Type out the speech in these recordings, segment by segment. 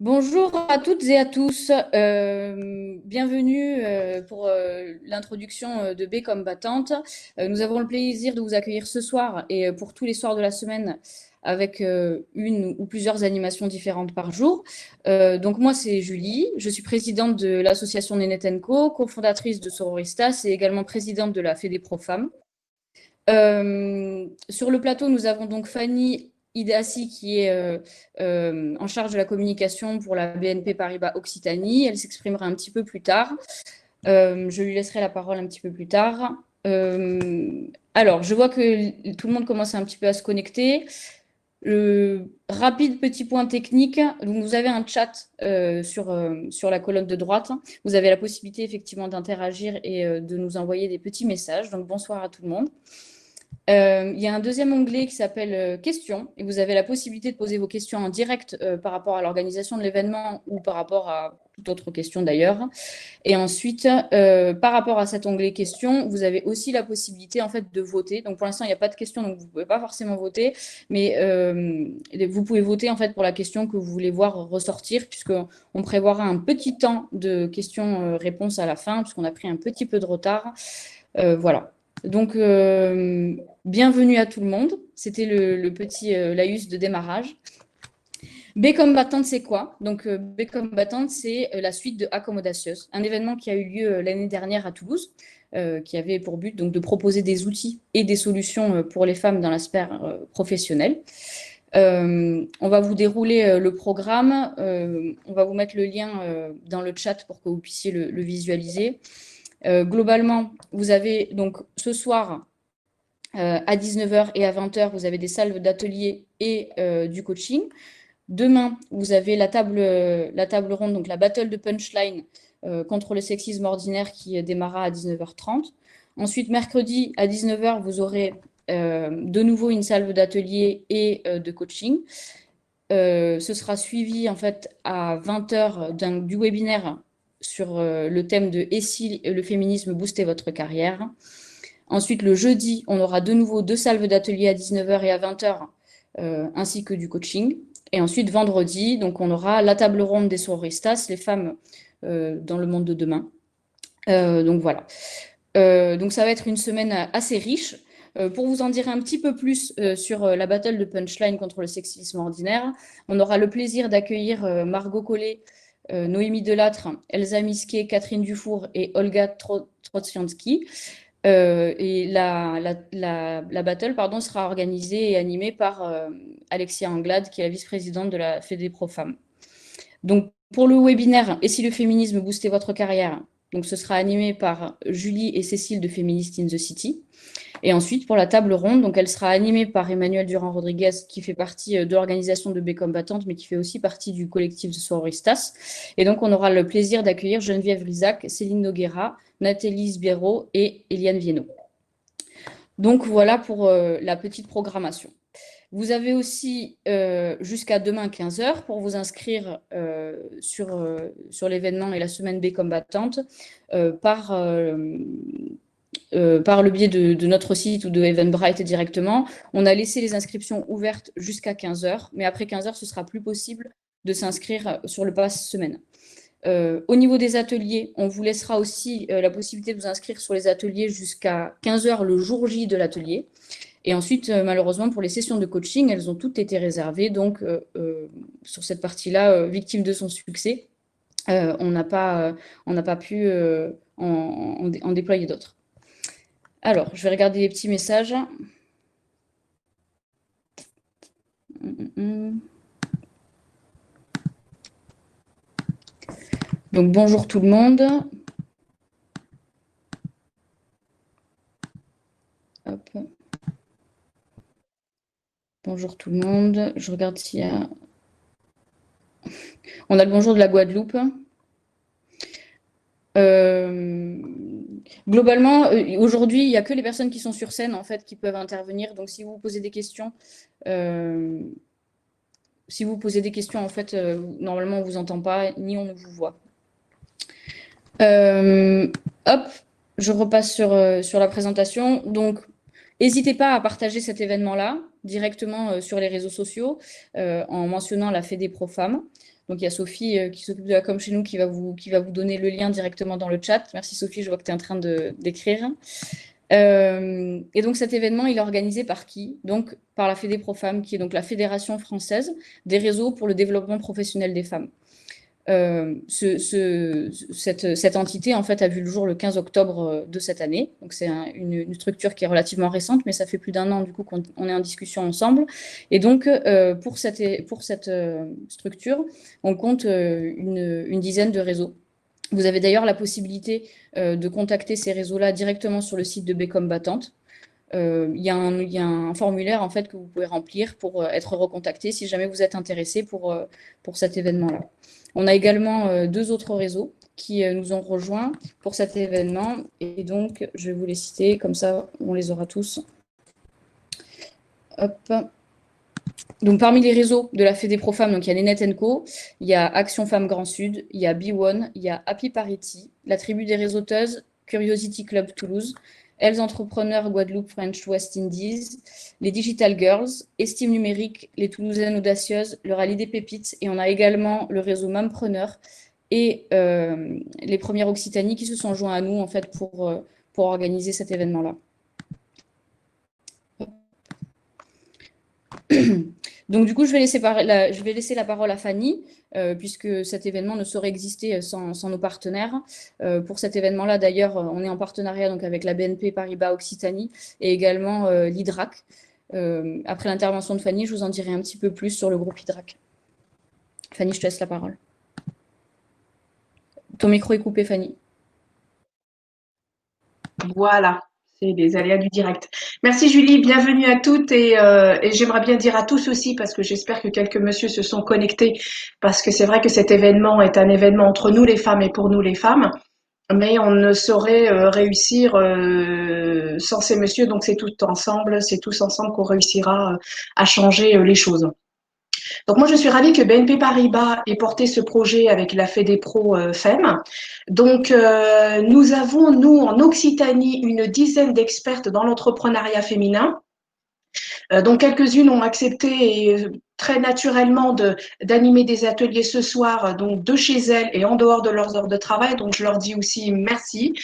Bonjour à toutes et à tous. Bienvenue pour l'introduction de B comme battante. Nous avons le plaisir de vous accueillir ce soir et pour tous les soirs de la semaine avec une ou plusieurs animations différentes par jour. Donc moi, c'est Julie. Je suis présidente de l'association Nénet & Co, cofondatrice de Sororistas et également présidente de la Fédé Pro Femmes. Sur le plateau, nous avons donc Fanny Idassi qui est en charge de la communication pour la BNP Paribas Occitanie. Elle s'exprimera un petit peu plus tard. Je lui laisserai la parole un petit peu plus tard. Alors, je vois que tout le monde commence un petit peu à se connecter. Rapide petit point technique. Donc, vous avez un chat sur la colonne de droite. Vous avez la possibilité effectivement d'interagir et de nous envoyer des petits messages. Donc, bonsoir à tout le monde. Il y a un deuxième onglet qui s'appelle Questions et vous avez la possibilité de poser vos questions en direct par rapport à l'organisation de l'événement ou par rapport à toute autre question d'ailleurs. Et ensuite, par rapport à cet onglet Questions, vous avez aussi la possibilité en fait de voter. Donc pour l'instant, il n'y a pas de questions, donc vous ne pouvez pas forcément voter, mais vous pouvez voter en fait pour la question que vous voulez voir ressortir, puisqu'on prévoira un petit temps de questions-réponses à la fin, puisqu'on a pris un petit peu de retard. Voilà. Donc, bienvenue à tout le monde. C'était le petit laïus de démarrage. B comme battante, c'est quoi? Donc, B comme battante, c'est la suite de Accommodatius, un événement qui a eu lieu l'année dernière à Toulouse, qui avait pour but donc, de proposer des outils et des solutions pour les femmes dans la sphère professionnelle. On va vous dérouler le programme. On va vous mettre le lien dans le chat pour que vous puissiez le visualiser. Globalement, vous avez donc ce soir à 19h et à 20h, vous avez des salles d'atelier et du coaching. Demain, vous avez la table ronde, donc la battle de punchline contre le sexisme ordinaire qui démarrera à 19h30. Ensuite, mercredi à 19h, vous aurez de nouveau une salle d'atelier et de coaching. Ce sera suivi en fait à 20h du webinaire sur le thème de « Et si le féminisme boostait votre carrière ?» Ensuite, le jeudi, on aura de nouveau deux salves d'atelier à 19h et à 20h, ainsi que du coaching. Et ensuite, vendredi, donc on aura la table ronde des sororistas, les femmes dans le monde de demain. Donc voilà. Donc ça va être une semaine assez riche. Pour vous en dire un petit peu plus sur la battle de punchline contre le sexisme ordinaire, on aura le plaisir d'accueillir Margot Collet, Noémie Delattre, Elsa Misquet, Catherine Dufour et Olga Trotsiansky. Et la battle sera organisée et animée par Alexia Anglade, qui est la vice-présidente de la Fédé Pro Femmes. Donc, pour le webinaire « Et si le féminisme boostait votre carrière ?» donc ce sera animé par Julie et Cécile de Feminist in the City. Et ensuite, pour la table ronde, donc elle sera animée par Emmanuel Durand-Rodriguez, qui fait partie de l'organisation de B comme battante, mais qui fait aussi partie du collectif de Sororistas. Et donc, on aura le plaisir d'accueillir Geneviève Rizac, Céline Noguera, Nathalie Sbiero et Eliane Viennot. Donc, voilà pour la petite programmation. Vous avez aussi jusqu'à demain 15h pour vous inscrire sur l'événement et la semaine B comme battante par le biais de notre site ou de Eventbrite directement. On a laissé les inscriptions ouvertes jusqu'à 15h, mais après 15h, ce sera plus possible de s'inscrire sur le pass semaine. Au niveau des ateliers, on vous laissera aussi la possibilité de vous inscrire sur les ateliers jusqu'à 15h le jour J de l'atelier. Et ensuite, malheureusement, pour les sessions de coaching, elles ont toutes été réservées. Donc, sur cette partie-là, victime de son succès, on n'a pas pu en déployer d'autres. Alors, je vais regarder les petits messages. Donc, bonjour tout le monde. Hop. Bonjour tout le monde. Je regarde s'il y a... On a le bonjour de la Guadeloupe. Globalement, aujourd'hui, il n'y a que les personnes qui sont sur scène en fait qui peuvent intervenir. Donc, si vous posez des questions, en fait, normalement, on ne vous entend pas ni on ne vous voit. Hop, je repasse sur la présentation. Donc, n'hésitez pas à partager cet événement-là directement sur les réseaux sociaux en mentionnant la Fédé Pro Femmes. Donc, il y a Sophie qui s'occupe de la com chez nous qui va vous donner le lien directement dans le chat. Merci Sophie, je vois que tu es en train d'écrire. Et donc cet événement, il est organisé par qui? Donc par la FEDEPROFEMMES, qui est donc la Fédération française des réseaux pour le développement professionnel des femmes. Cette entité, en fait, a vu le jour le 15 octobre de cette année. Donc, c'est une structure qui est relativement récente, mais ça fait plus d'un an, du coup, qu'on est en discussion ensemble. Et donc, pour cette structure, on compte une dizaine de réseaux. Vous avez d'ailleurs la possibilité de contacter ces réseaux-là directement sur le site de Bécombattante. Il y a un formulaire, en fait, que vous pouvez remplir pour être recontacté si jamais vous êtes intéressé pour cet événement-là. On a également 2 autres réseaux qui nous ont rejoints pour cet événement. Et donc, je vais vous les citer, comme ça, on les aura tous. Hop. Donc, parmi les réseaux de la FEDEPROFEMMES, donc il y a les Net Co, il y a Action Femmes Grand Sud, il y a B1, il y a Happy Parity, la Tribu des Réseauteuses, Curiosity Club Toulouse, Elles Entrepreneurs Guadeloupe French West Indies, les Digital Girls, Estime Numérique, les Toulousaines Audacieuses, le Rallye des Pépites, et on a également le réseau Mampreneur et les Premières Occitanie qui se sont joints à nous en fait pour organiser cet événement-là. Donc, du coup, je vais laisser la parole à Fanny, puisque cet événement ne saurait exister sans nos partenaires. Pour cet événement-là, d'ailleurs, on est en partenariat donc, avec la BNP Paribas Occitanie et également l'IDRAC. Après l'intervention de Fanny, je vous en dirai un petit peu plus sur le groupe IDRAC. Fanny, je te laisse la parole. Ton micro est coupé, Fanny. Voilà. C'est les aléas du direct. Merci Julie, bienvenue à toutes et j'aimerais bien dire à tous aussi parce que j'espère que quelques messieurs se sont connectés parce que c'est vrai que cet événement est un événement entre nous les femmes et pour nous les femmes, mais on ne saurait réussir sans ces messieurs, donc c'est tous ensemble qu'on réussira à changer les choses. Donc moi, je suis ravie que BNP Paribas ait porté ce projet avec la FEDEPRO FEM. Donc nous avons, nous, en Occitanie, une dizaine d'expertes dans l'entrepreneuriat féminin. Donc quelques-unes ont accepté et, très naturellement d'animer des ateliers ce soir, donc de chez elles et en dehors de leurs heures de travail. Donc je leur dis aussi merci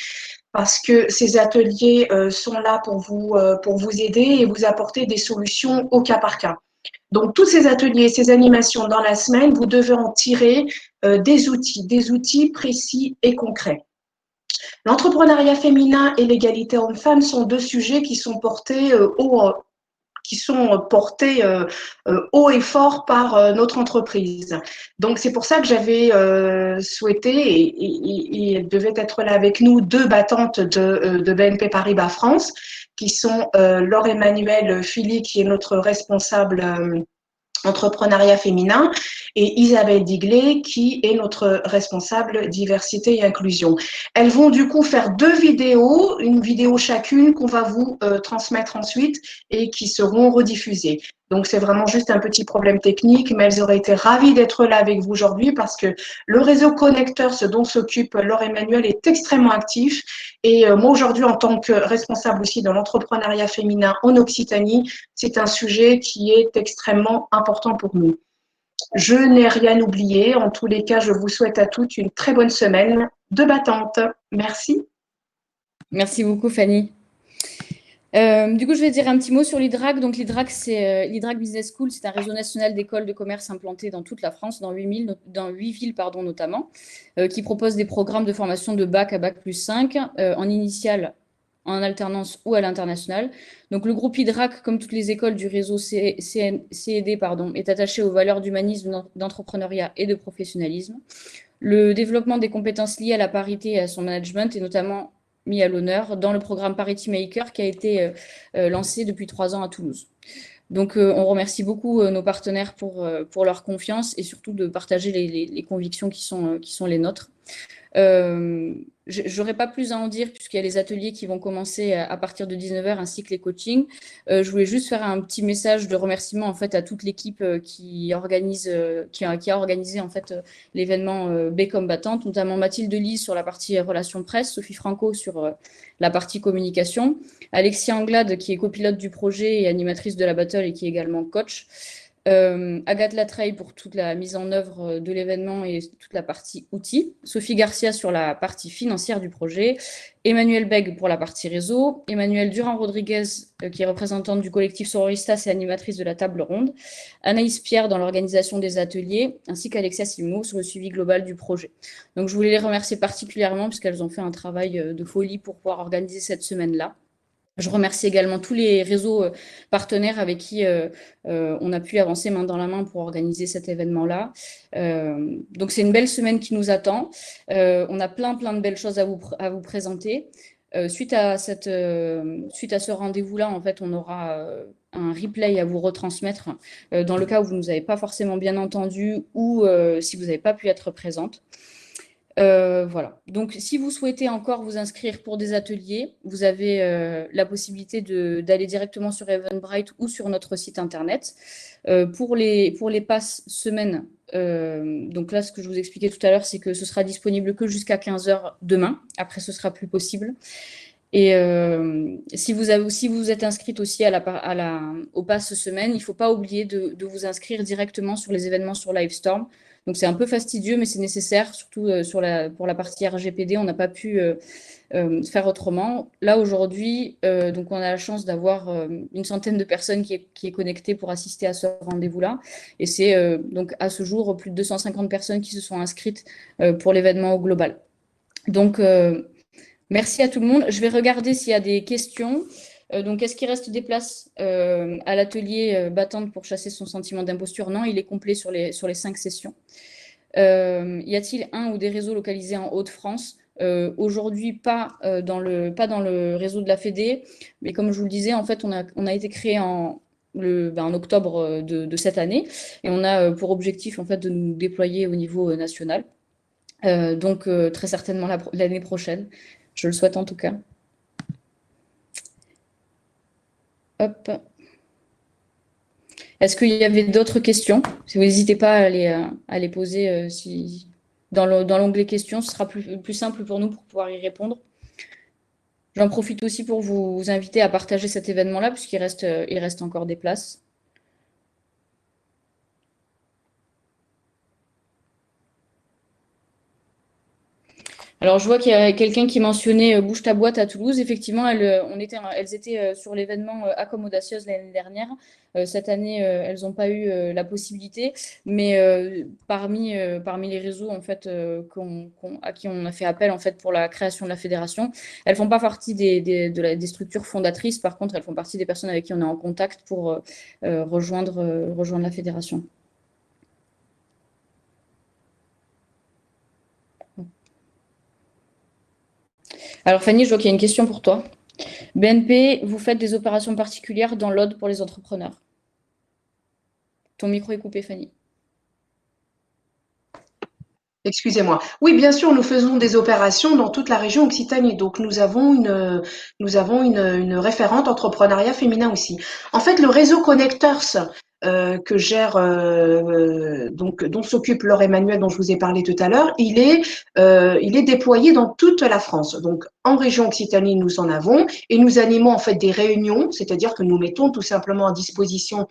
parce que ces ateliers sont là pour vous aider et vous apporter des solutions au cas par cas. Donc, tous ces ateliers, ces animations dans la semaine, vous devez en tirer des outils précis et concrets. L'entrepreneuriat féminin et l'égalité homme-femme sont 2 sujets qui sont portés haut et fort par notre entreprise. Donc, c'est pour ça que j'avais souhaité, et elle devait être là avec nous, 2 battantes de BNP Paribas France, qui sont Laure Emmanuelle Philly, qui est notre responsable entrepreneuriat féminin, et Isabelle Digley, qui est notre responsable diversité et inclusion. Elles vont du coup faire 2 vidéos, une vidéo chacune qu'on va vous transmettre ensuite et qui seront rediffusées. Donc, c'est vraiment juste un petit problème technique, mais elles auraient été ravies d'être là avec vous aujourd'hui parce que le réseau connecteur, ce dont s'occupe Laure Emmanuel, est extrêmement actif. Et moi, aujourd'hui, en tant que responsable aussi de l'entrepreneuriat féminin en Occitanie, c'est un sujet qui est extrêmement important pour nous. Je n'ai rien oublié. En tous les cas, je vous souhaite à toutes une très bonne semaine de battante. Merci. Merci beaucoup, Fanny. Du coup, je vais dire un petit mot sur l'IDRAC. Donc, l'IDRAC, c'est l'IDRAC Business School. C'est un réseau national d'écoles de commerce implanté dans toute la France, dans 8 villes notamment, qui propose des programmes de formation de bac à bac+5 en initiale, en alternance ou à l'international. Donc, le groupe IDRAC, comme toutes les écoles du réseau CED, est attaché aux valeurs d'humanisme, d'entrepreneuriat et de professionnalisme. Le développement des compétences liées à la parité et à son management est notamment mis à l'honneur dans le programme Parity Maker qui a été lancé depuis 3 ans à Toulouse. Donc, on remercie beaucoup nos partenaires pour leur confiance et surtout de partager les convictions qui sont les nôtres. J'aurais pas plus à en dire puisqu'il y a les ateliers qui vont commencer à partir de 19h ainsi que les coachings. Je voulais juste faire un petit message de remerciement en fait à toute l'équipe qui a organisé en fait l'événement Bécombattante, notamment Mathilde Lise sur la partie relations presse, Sophie Franco sur la partie communication, Alexia Anglade qui est copilote du projet et animatrice de la battle et qui est également coach. Agathe Latreille pour toute la mise en œuvre de l'événement et toute la partie outils, Sophie Garcia sur la partie financière du projet, Emmanuel Beg pour la partie réseau, Emmanuel Durand-Rodriguez qui est représentante du collectif Sororistas et animatrice de la table ronde, Anaïs Pierre dans l'organisation des ateliers, ainsi qu'Alexia Simo sur le suivi global du projet. Donc je voulais les remercier particulièrement parce qu'elles ont fait un travail de folie pour pouvoir organiser cette semaine-là. Je remercie également tous les réseaux partenaires avec qui on a pu avancer main dans la main pour organiser cet événement-là. Donc, c'est une belle semaine qui nous attend. On a plein de belles choses à vous présenter. Suite à ce rendez-vous-là, en fait, on aura un replay à vous retransmettre dans le cas où vous ne nous avez pas forcément bien entendu ou si vous n'avez pas pu être présente. Voilà. Donc, si vous souhaitez encore vous inscrire pour des ateliers, vous avez la possibilité d'aller directement sur Eventbrite ou sur notre site internet. Pour les passes semaines, donc là, ce que je vous expliquais tout à l'heure, c'est que ce sera disponible que jusqu'à 15 h demain. Après, ce sera plus possible. Et si vous êtes inscrite aussi au pass semaine, il ne faut pas oublier de vous inscrire directement sur les événements sur Livestorm. Donc, c'est un peu fastidieux, mais c'est nécessaire, surtout pour la partie RGPD. On n'a pas pu faire autrement. Là, aujourd'hui, donc on a la chance d'avoir une centaine de personnes qui est connectée pour assister à ce rendez-vous-là. Et c'est donc à ce jour plus de 250 personnes qui se sont inscrites pour l'événement au global. Donc, merci à tout le monde. Je vais regarder s'il y a des questions. Donc, est-ce qu'il reste des places à l'atelier battante pour chasser son sentiment d'imposture? Non, il est complet sur les 5 sessions. Y a-t-il un ou des réseaux localisés en Hauts-de-France? Aujourd'hui, pas dans le réseau de la Fédé, mais comme je vous le disais, en fait, on a été créé en octobre de cette année et on a pour objectif en fait de nous déployer au niveau national. Donc, très certainement l'année prochaine. Je le souhaite en tout cas. Hop. Est-ce qu'il y avait d'autres questions? Si vous n'hésitez pas à les poser dans l'onglet questions, ce sera plus simple pour nous pour pouvoir y répondre. J'en profite aussi pour vous inviter à partager cet événement-là, puisqu'il reste encore des places. Alors, je vois qu'il y a quelqu'un qui mentionnait Bouge ta boîte à Toulouse. Effectivement, elles étaient sur l'événement Accom Audacieuse l'année dernière. Cette année, elles n'ont pas eu la possibilité. Mais parmi les réseaux en fait, à qui on a fait appel en fait, pour la création de la fédération, elles ne font pas partie des structures fondatrices. Par contre, elles font partie des personnes avec qui on est en contact pour rejoindre la fédération. Alors Fanny, je vois qu'il y a une question pour toi. BNP, vous faites des opérations particulières dans l'Aude pour les entrepreneurs. Ton micro est coupé, Fanny. Excusez-moi. Oui, bien sûr, nous faisons des opérations dans toute la région Occitanie. Donc, nous avons une référente entrepreneuriat féminin aussi. En fait, le réseau Connectors que gère, donc, dont s'occupe Laure Emmanuel, dont je vous ai parlé tout à l'heure, il est déployé dans toute la France. Donc, en région Occitanie, nous en avons et nous animons en fait des réunions, c'est-à-dire que nous mettons tout simplement à disposition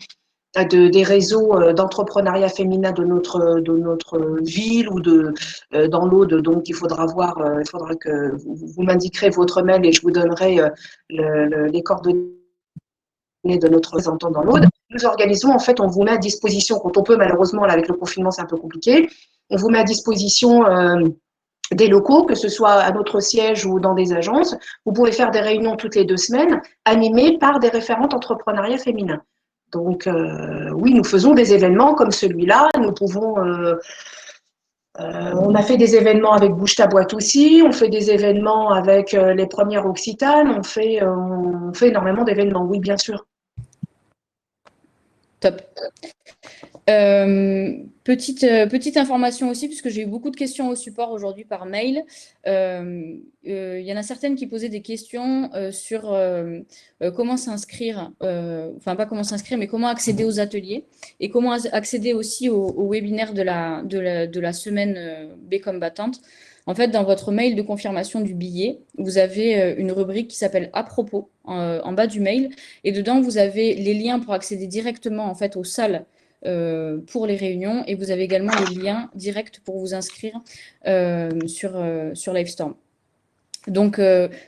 des réseaux d'entrepreneuriat féminin de notre ville ou dans l'Aude. Donc, il faudra que vous m'indiquerez votre mail et je vous donnerai les coordonnées de notre représentant dans l'Aude. Nous organisons, en fait, on vous met à disposition, quand on peut, malheureusement, là, avec le confinement, c'est un peu compliqué, on vous met à disposition des locaux, que ce soit à notre siège ou dans des agences. Vous pouvez faire des réunions toutes les 2 semaines, animées par des référentes entrepreneuriat féminin. Donc, oui, nous faisons des événements comme celui-là. Nous pouvons. On a fait des événements avec Bouge ta boîte aussi. On fait des événements avec les premières Occitanes. On fait énormément d'événements. Oui, bien sûr. Top. Petite information aussi, puisque j'ai eu beaucoup de questions au support aujourd'hui par mail. Il y en a certaines qui posaient des questions sur comment s'inscrire, enfin pas comment s'inscrire, mais comment accéder aux ateliers et comment accéder aussi au webinaire de la semaine B combattante. En fait, dans votre mail de confirmation du billet, vous avez une rubrique qui s'appelle « À propos » en bas du mail. Et dedans, vous avez les liens pour accéder directement en fait, aux salles pour les réunions et vous avez également le lien direct pour vous inscrire sur Livestorm. Donc,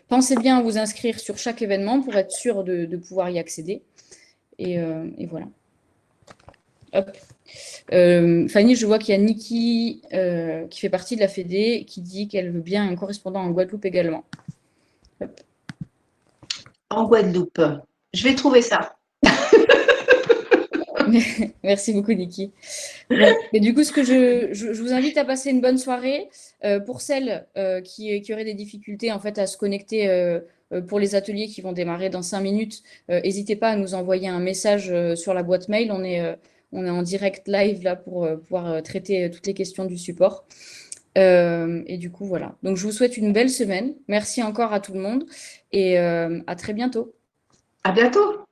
pensez bien à vous inscrire sur chaque événement pour être sûr de pouvoir y accéder. Et voilà. Hop. Fanny, je vois qu'il y a Niki qui fait partie de la Fédé qui dit qu'elle veut bien un correspondant en Guadeloupe également. Hop. En Guadeloupe. Je vais trouver ça. Merci beaucoup, Niki. Bon, et du coup, je vous invite à passer une bonne soirée. Pour celles qui auraient des difficultés en fait, à se connecter pour les ateliers qui vont démarrer dans 5 minutes, n'hésitez pas à nous envoyer un message sur la boîte mail. On est en direct live là pour pouvoir traiter toutes les questions du support. Et du coup, voilà. Donc, je vous souhaite une belle semaine. Merci encore à tout le monde et à très bientôt. À bientôt.